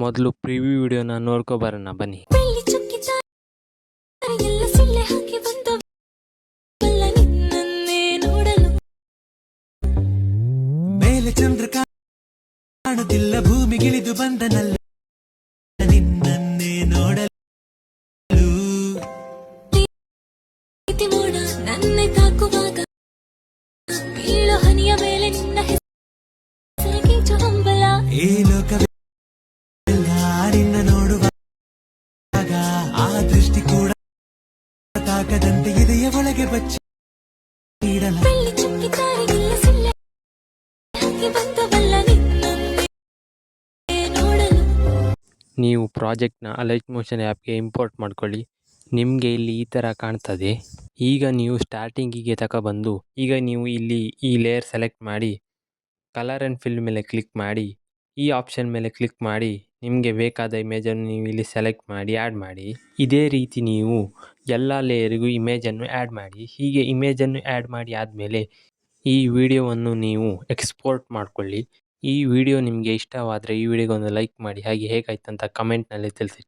ಮೊದಲು ಪ್ರಿವ್ಯೂ ವಿಡಿಯೋನ ನೋಡ್ಕೊ ಬರೋಣ ಬನ್ನಿ. ಬೆಳ್ಳಿ ಚುಕ್ಕಿ ದಾರಿಯೆಲ್ಲ ಸೊಳ್ಳೆ ಹಾಕಿ ಬಂದವಲ್ಲ ನಿನ್ನನ್ನೇ ನೋಡಲು. ಮೇಲೆ ಚಂದ್ರ ಕಾಣುತ್ತಿಲ್ಲ, ಭೂಮಿಗಿಳಿದು ಬಂದನಲ್ಲ ನಿನ್ನನ್ನೇ ನೋಡಲು. ಪ್ರೀತಿ ಮೋಡ ನನ್ನೆ ತಾಕುವಾಗ ಬೀಳೋ ಹನಿಯ ಮೇಲೆ ನಿನ್ನ ಹೆಸರು ಕಿಂಚು ಹಂಬಲ. ಈ ಲೋಕವೆಲ್ಲ ನಿನ್ನ ನೋಡುವಾಗ ಆ ದೃಷ್ಟಿ ಕೂಡ ತಾಕದಂತೆ ಇದೆಯ ಒಳಗೆ ಬಚ್ಚಿ ನೀಡಲ. ಬೆಳ್ಳಿ ಚುಕ್ಕಿ ದಾರಿಯೆಲ್ಲ ಸೊಳ್ಳೆ ಹಾಕಿ ಬಂದವಲ್ಲ ನಿನ್ನನ್ನೇ ನೋಡಲು. ನೀವು ಪ್ರಾಜೆಕ್ಟ್ನ ಲೈಟ್ ಮೋಷನ್ ಆ್ಯಪ್ಗೆ ಇಂಪೋರ್ಟ್ ಮಾಡ್ಕೊಳ್ಳಿ. ನಿಮಗೆ ಇಲ್ಲಿ ಈ ಥರ ಕಾಣ್ತದೆ. ಈಗ ನೀವು ಸ್ಟಾರ್ಟಿಂಗಿಗೆ ತಗೊಬಂದು ಈಗ ನೀವು ಇಲ್ಲಿ ಈ ಲೇಯರ್ ಸೆಲೆಕ್ಟ್ ಮಾಡಿ ಕಲರ್ ಆ್ಯಂಡ್ ಫಿಲ್ ಮೇಲೆ ಕ್ಲಿಕ್ ಮಾಡಿ ಈ ಆಪ್ಷನ್ ಮೇಲೆ ಕ್ಲಿಕ್ ಮಾಡಿ ನಿಮಗೆ ಬೇಕಾದ ಇಮೇಜನ್ನು ನೀವು ಇಲ್ಲಿ ಸೆಲೆಕ್ಟ್ ಮಾಡಿ ಆ್ಯಡ್ ಮಾಡಿ. ಇದೇ ರೀತಿ ನೀವು ಎಲ್ಲ ಲೇಯರಿಗೂ ಇಮೇಜನ್ನು ಆ್ಯಡ್ ಮಾಡಿ. ಹೀಗೆ ಇಮೇಜನ್ನು ಆ್ಯಡ್ ಮಾಡಿ ಆದಮೇಲೆ ಈ ವಿಡಿಯೋವನ್ನು ನೀವು ಎಕ್ಸ್ಪೋರ್ಟ್ ಮಾಡಿಕೊಳ್ಳಿ. ಈ ವಿಡಿಯೋ ನಿಮಗೆ ಇಷ್ಟವಾದರೆ ಈ ವಿಡಿಯೋಗೊಂದು ಲೈಕ್ ಮಾಡಿ, ಹಾಗೆ ಹೇಗಾಯ್ತು ಅಂತ ಕಮೆಂಟ್ನಲ್ಲಿ ತಿಳಿಸಿ.